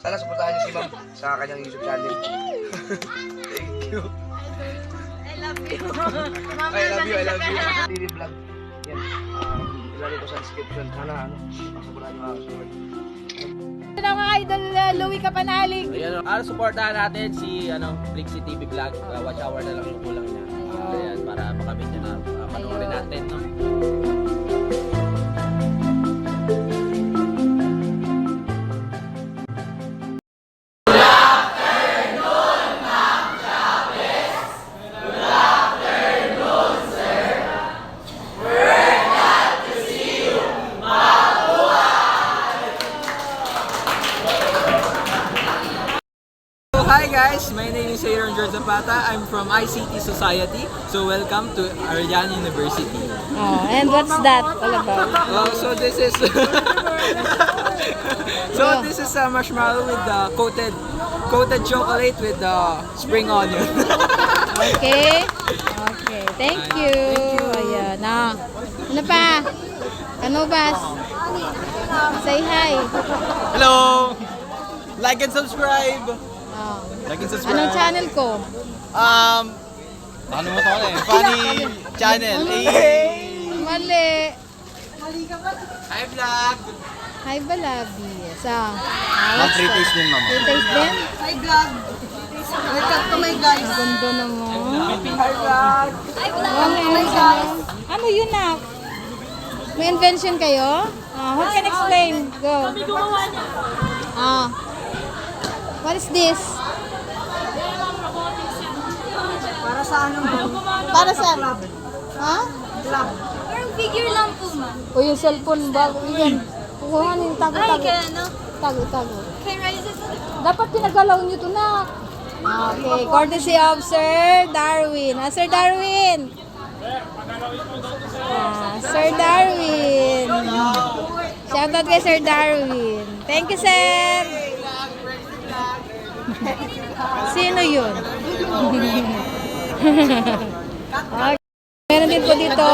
Sana supportahan niyo si Ma'am sa kanyang YouTube channel. Thank you. I love you. I love you. TV vlog. Yan. Ilalagay ko sa description. Sana supportahan niyo mga support. Ito na mga idol, Louie Kapanalig. Ayan, supportahan natin si Flixie TV Vlog. Watch hour na lang yung kulang niya. Ayan, para makamit niya na panoorin natin, no? Hi guys, my name is Aaron George Zapata. I'm from ICT Society. So welcome to Arellano University. Oh, and what's that all about? So this is this is a marshmallow with the coated chocolate with the spring onion. Okay. Okay, thank you. Ayan, ano pa? Kanubas. Say hi. Hello! Like and subscribe! Oh. Like and subscribe. Anong channel ko? Ano mo ito Funny channel. Mali. Hi vlog! Hi, Balabi. Sa? Mag-pre-taste din mama. Taste din? Hi, vlog. Welcome to my guys. Ang ganda naman. Hi vlog! Hi, vlog. Oh, may guys. Ano yun na? May invention kayo? Who can explain? Go. Kami gumawa niya. What is this? Para sa ano mo? Para sa... Ha? Club. Parang figure lang po, ma'am. O yung cellphone ba? Yan. Kukuhanin. Ay, Tago-tago. kaya ano? Tago-tago. Kay Rises. Dapat pinagalaw nyo ito na. Okay. Courtesy of Sir Darwin. Sir Darwin. Sir Darwin. Shoutout kay Sir Darwin. Thank you, sir. Sino yun? Okay. Meron din po dito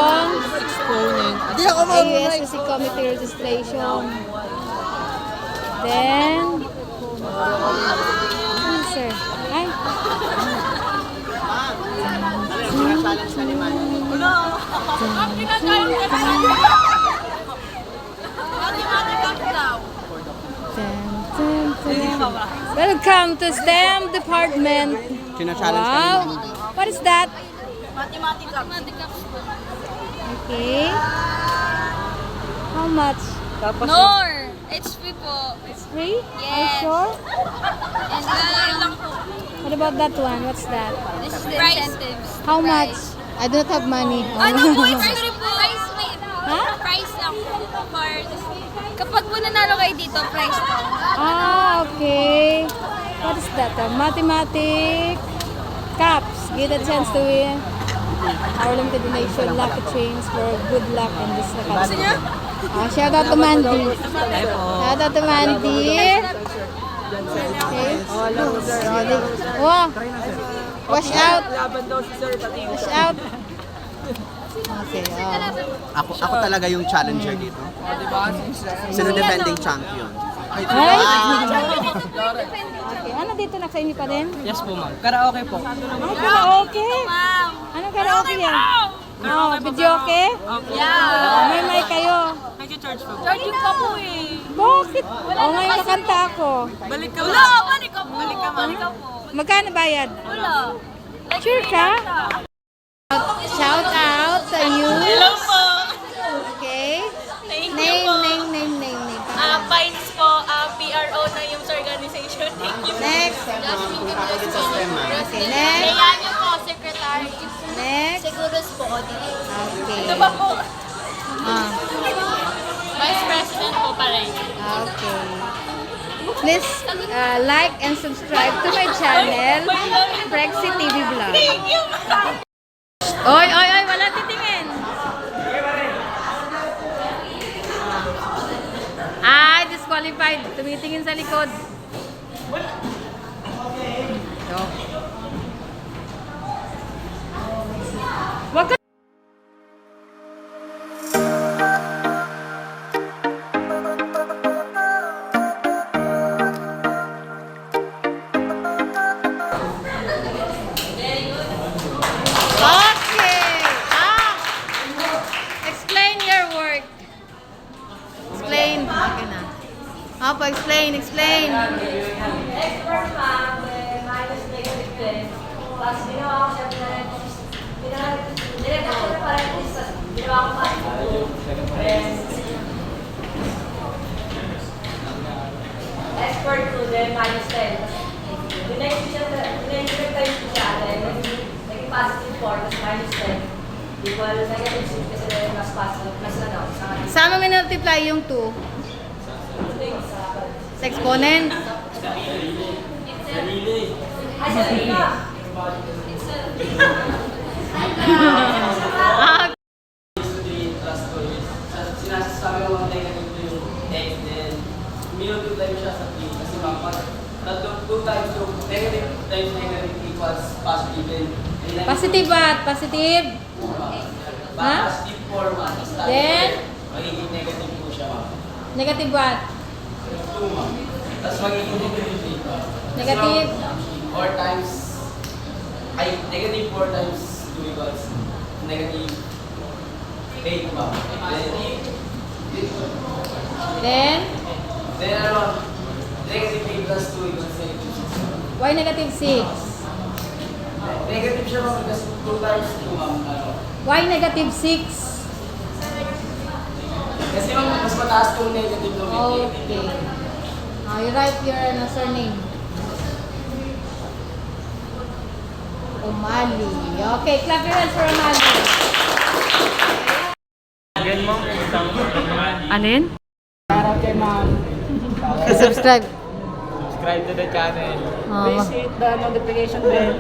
AUSC committee registration. Then, sir. Ay. Welcome to STEM department. Wow. What is that? Mathematics. Okay. How much? Nor! It's free po. It's free? Are you Yes. sure? And lang po. What about that one? What's that? This is the incentives. How much? I don't have money. Ano po? It's free po. Price wait. Ha? Price lang po. For this. Kapag po nanalo kayo dito, price po. Okay. What is that? Mathematic cups. Get a chance to win. Our limited donation, lucky chains for good luck and this na cups. Shout out to Mandy. Shout out to Mandy. Okay. Wow. Wash out. Wash out. Okay. Ako talaga yung challenger dito. Sino defending champion? Ay! Okay. Ano dito na sa inyo pa din? Yes po ma'am. Karaoke po. Ay, karaoke. Anong karaoke yan? Video okay? May mic kayo. Charge ka po eh. Bakit? Ngayon nakanta ako. Balik ka po. Balik ka po. Magkano bayad? Wala. Sure ka? Shout out sa you. Hello po. Okay. Thank you Name, po. name. Pines po, PRO na yung organization. Thank you. Next. Okay, next. Kailan niyo po, secretary. Next. Seguros po, audit. Okay. Ito ba po? Ah, Vice President po pa rin. okay. Please like and subscribe to my channel, Flexie TV Vlog. Thank you. Oy, wala titingin. Ay, disqualified. Tumitingin sa likod. So. Wag ka Expert to then minus 10. The next times ko siya, then naging positive 4, tapos minus 10. Equal negative 6 kasi then mas positive, mas ano, sa kanila. Saan mo minultiply yung 2? Sa exponent? Ay, sa kanila! Ah, Sinasabi ko ang negative ko yung x, then minultiply ko siya sa 3 kasi kapag 2 times yung negative times negative equals positive. positive at positive. Ha? Positive 4, ma'am. Then? Magiging negative po siya, ma'am. Negative what? 2, ma'am. Tapos magiging negative 8, ma'am. Negative? 4 times, ay, negative 4 times 2 equals negative 8, ma'am. Then? Then ano, negative 8 plus 2 equals negative 6, ma'am. Why negative 6? Negative siya, ma'am, because 2 times 2, ma'am, ano. Why negative 6? Kasi ma'am, mas mataas yung negative no negative. Okay. Now you write your surname. Umali. Okay, clap your hands for Umali. Alin? Shoutout kay ma'am. Subscribe. Subscribe to the channel. Oh, Please hit the notification bell.